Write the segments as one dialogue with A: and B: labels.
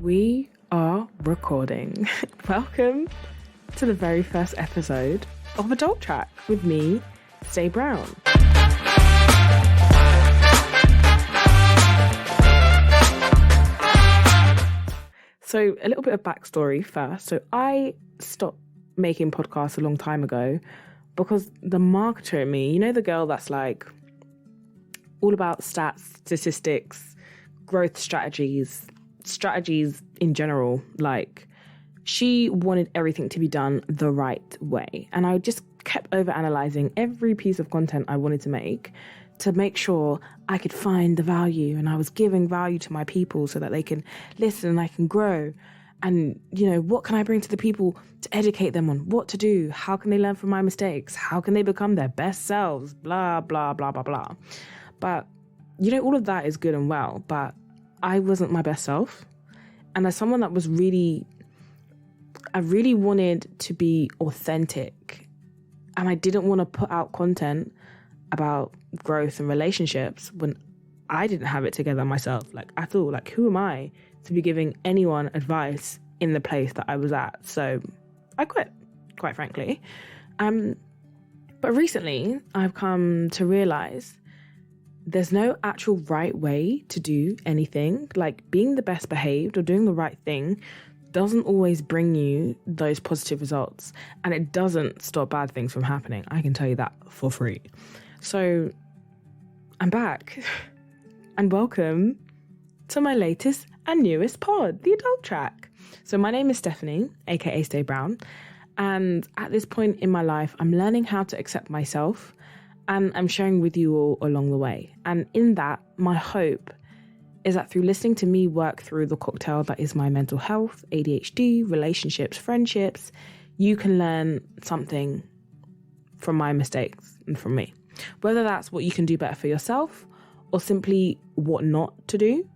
A: We are recording. Welcome to the very first episode of Adult Track with me, Stay Brown. So a little bit of backstory first. So I stopped making podcasts a long time ago because the marketer in me, you know, the girl that's like all about stats, statistics, growth strategies in general, like she wanted everything to be done the right way. And I just kept overanalyzing every piece of content I wanted to make sure I could find the value, and I was giving value to my people so that they can listen and I can grow. And, you know, what can I bring to the people to educate them on what to do? How can they learn from my mistakes? How can they become their best selves? Blah, blah, blah, blah, blah. But, you know, all of that is good and well, but I wasn't my best self. And as someone that was I really wanted to be authentic, and I didn't want to put out content about growth and relationships when I didn't have it together myself. Like, I thought, like, who am I to be giving anyone advice in the place that I was at? So I quit, quite frankly. But recently I've come to realize there's no actual right way to do anything. Like, being the best behaved or doing the right thing doesn't always bring you those positive results, and it doesn't stop bad things from happening. I can tell you that for free. So I'm back and welcome to my latest and newest pod, the Adult Track. So my name is Stephanie, aka Stay Brown, and at this point in my life, I'm learning how to accept myself, and I'm sharing with you all along the way. And in that, my hope is that through listening to me work through the cocktail that is my mental health, ADHD, relationships, friendships, you can learn something from my mistakes and from me. Whether that's what you can do better for yourself or simply what not to do,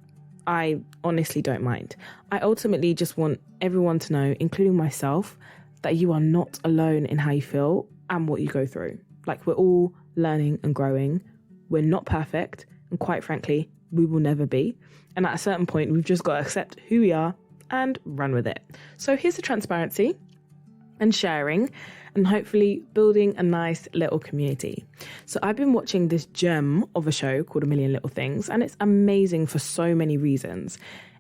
A: I honestly don't mind. I ultimately just want everyone to know, including myself, that you are not alone in how you feel and what you go through. Like, we're all learning and growing. We're not perfect, and quite frankly, we will never be. And at a certain point, we've just got to accept who we are and run with it. So here's the transparency and sharing, and hopefully building a nice little community. So I've been watching this gem of a show called A Million Little Things, and it's amazing for so many reasons.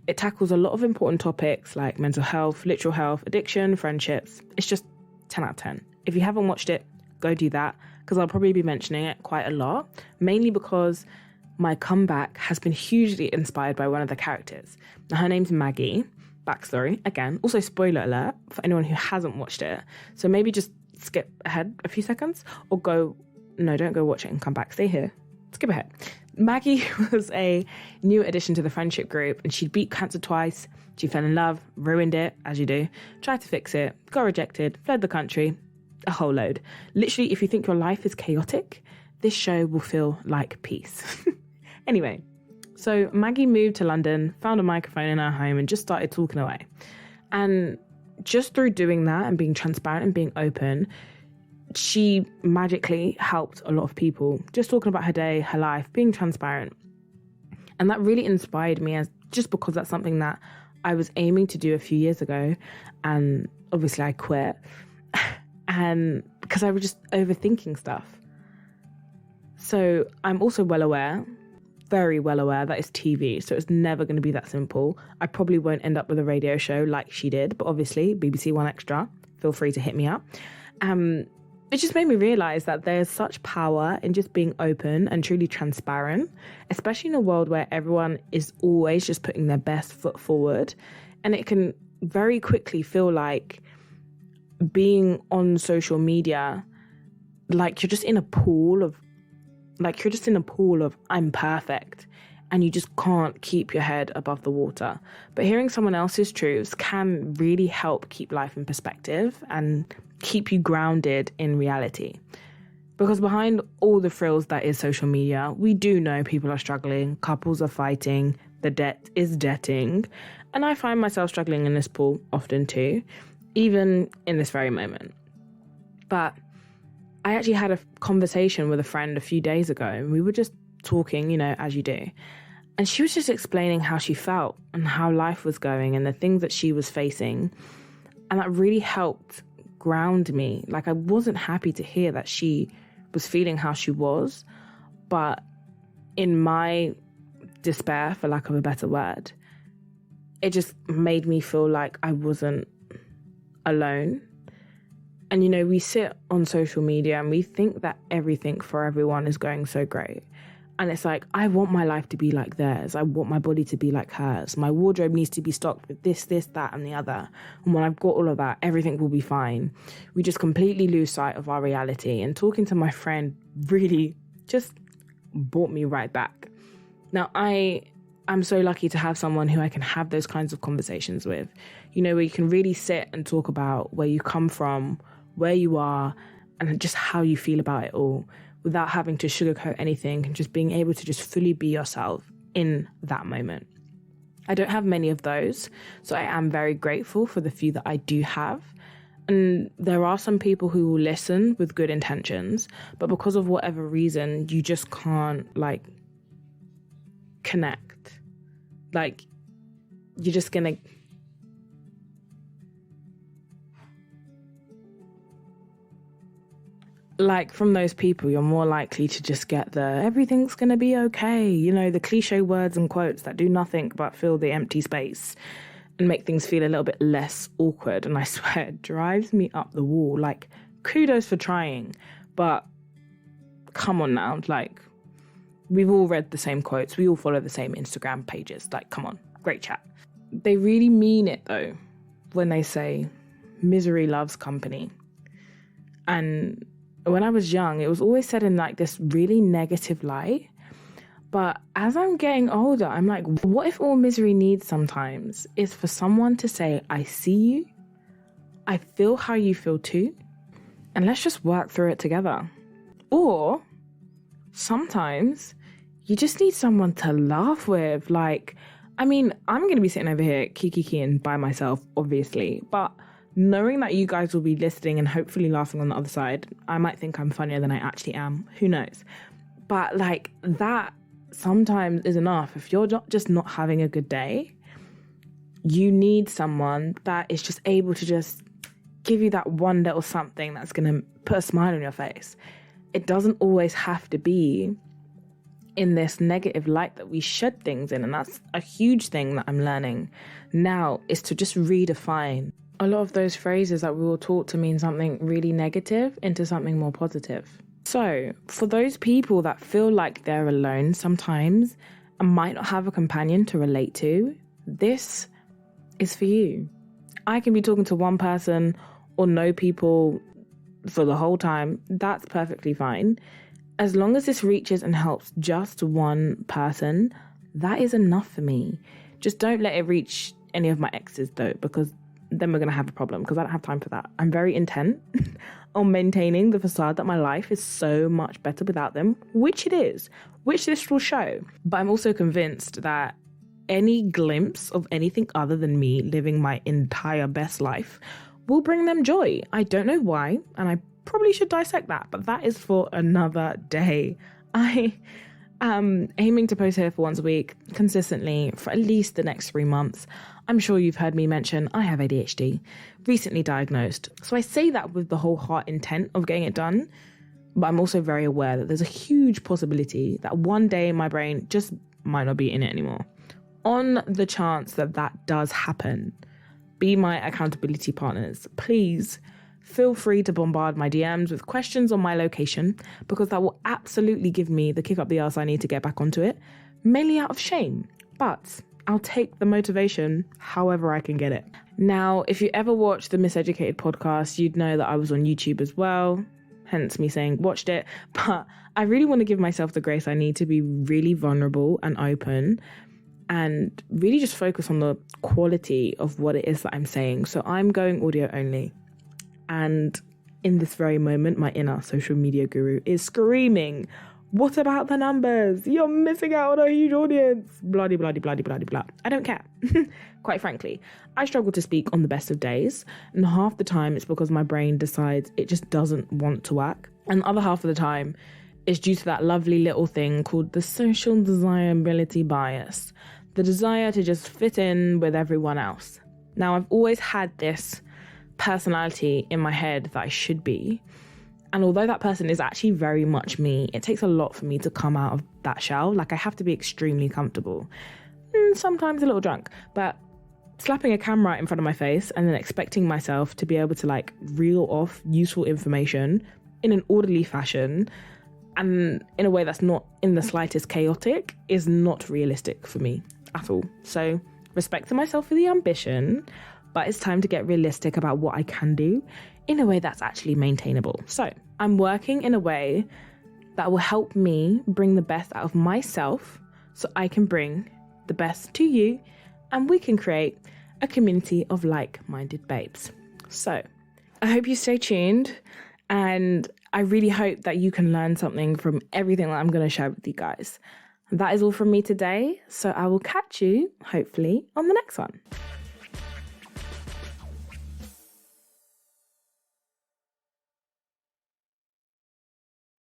A: It tackles a lot of important topics like mental health, literal health, addiction, friendships. It's just 10 out of 10. If you haven't watched it, go do that, because I'll probably be mentioning it quite a lot, mainly because my comeback has been hugely inspired by one of the characters. Now, her name's Maggie. Backstory, again, also spoiler alert for anyone who hasn't watched it. So maybe just skip ahead a few seconds, or don't go watch it and come back. Stay here. Skip ahead. Maggie was a new addition to the friendship group, and she'd beat cancer twice. She fell in love, ruined it, as you do, tried to fix it, got rejected, fled the country, a whole load. Literally, if you think your life is chaotic, this show will feel like peace. Anyway, so Maggie moved to London, found a microphone in her home, and just started talking away. And just through doing that and being transparent and being open, she magically helped a lot of people. Just talking about her day, her life, being transparent. And that really inspired me, just because that's something that I was aiming to do a few years ago. And obviously I quit. And because I was just overthinking stuff. So I'm also very well aware that it's TV, so it's never going to be that simple. I probably won't end up with a radio show like she did, but obviously BBC One Extra, feel free to hit me up. It just made me realize that there's such power in just being open and truly transparent, especially in a world where everyone is always just putting their best foot forward. And it can very quickly feel like being on social media, like you're just in a pool of I'm perfect, and you just can't keep your head above the water. But hearing someone else's truths can really help keep life in perspective and keep you grounded in reality. Because behind all the frills that is social media, we do know people are struggling, couples are fighting, the debt is debting, and I find myself struggling in this pool often too, even in this very moment. But I actually had a conversation with a friend a few days ago, and we were just talking, you know, as you do. And she was just explaining how she felt and how life was going and the things that she was facing. And that really helped ground me. Like, I wasn't happy to hear that she was feeling how she was, but in my despair, for lack of a better word, it just made me feel like I wasn't alone. And, you know, we sit on social media and we think that everything for everyone is going so great. And it's like, I want my life to be like theirs. I want my body to be like hers. My wardrobe needs to be stocked with this, that, and the other. And when I've got all of that, everything will be fine. We just completely lose sight of our reality. And talking to my friend really just brought me right back. Now, I'm so lucky to have someone who I can have those kinds of conversations with. You know, where you can really sit and talk about where you come from, where you are, and just how you feel about it all, without having to sugarcoat anything and just being able to just fully be yourself in that moment. I don't have many of those, so I am very grateful for the few that I do have. And there are some people who will listen with good intentions, but because of whatever reason, you just can't, like, connect. Like, you're just gonna... Like, from those people, you're more likely to just get the everything's going to be okay, you know, the cliche words and quotes that do nothing but fill the empty space and make things feel a little bit less awkward. And I swear, it drives me up the wall. Like, kudos for trying, but come on now. Like, we've all read the same quotes. We all follow the same Instagram pages. Like, come on, great chat. They really mean it, though, when they say misery loves company. And when I was young, it was always said in like this really negative light. But as I'm getting older, I'm like, what if all misery needs sometimes is for someone to say, I see you, I feel how you feel too, and let's just work through it together. Or sometimes you just need someone to laugh with. Like, I mean, I'm going to be sitting over here kikiing by myself, obviously, but knowing that you guys will be listening and hopefully laughing on the other side, I might think I'm funnier than I actually am. Who knows? But like, that sometimes is enough. If you're just not having a good day, you need someone that is just able to just give you that one little something that's going to put a smile on your face. It doesn't always have to be in this negative light that we shed things in. And that's a huge thing that I'm learning now, is to just redefine a lot of those phrases that we were taught to mean something really negative into something more positive. So for those people that feel like they're alone sometimes and might not have a companion to relate to, this is for you. I can be talking to one person or know people for the whole time. That's perfectly fine. As long as this reaches and helps just one person, that is enough for me. Just don't let it reach any of my exes though, because then we're going to have a problem, because I don't have time for that. I'm very intent on maintaining the facade that my life is so much better without them, which it is, which this will show. But I'm also convinced that any glimpse of anything other than me living my entire best life will bring them joy. I don't know why, and I probably should dissect that, but that is for another day. I am aiming to post here for once a week consistently for at least the next 3 months. I'm sure you've heard me mention I have ADHD, recently diagnosed. So I say that with the whole heart intent of getting it done, but I'm also very aware that there's a huge possibility that one day my brain just might not be in it anymore. On the chance that that does happen, be my accountability partners. Please feel free to bombard my DMs with questions on my location, because that will absolutely give me the kick up the arse I need to get back onto it, mainly out of shame. But I'll take the motivation however I can get it. Now, if you ever watched the Miseducated podcast, you'd know that I was on YouTube as well, hence me saying watched it. But I really want to give myself the grace I need to be really vulnerable and open and really just focus on the quality of what it is that I'm saying. So I'm going audio only. And in this very moment, my inner social media guru is screaming, what about the numbers? You're missing out on a huge audience. Bloody, bloody, bloody, bloody, blah. I don't care. Quite frankly, I struggle to speak on the best of days. And half the time it's because my brain decides it just doesn't want to work. And the other half of the time, is due to that lovely little thing called the social desirability bias, the desire to just fit in with everyone else. Now, I've always had this personality in my head that I should be. And although that person is actually very much me, it takes a lot for me to come out of that shell. Like, I have to be extremely comfortable. Sometimes a little drunk, but slapping a camera in front of my face and then expecting myself to be able to like reel off useful information in an orderly fashion and in a way that's not in the slightest chaotic is not realistic for me at all. So respect to myself for the ambition, but it's time to get realistic about what I can do in a way that's actually maintainable. So I'm working in a way that will help me bring the best out of myself so I can bring the best to you and we can create a community of like-minded babes. So I hope you stay tuned, and I really hope that you can learn something from everything that I'm going to share with you guys. That is all from me today, so I will catch you, hopefully, on the next one.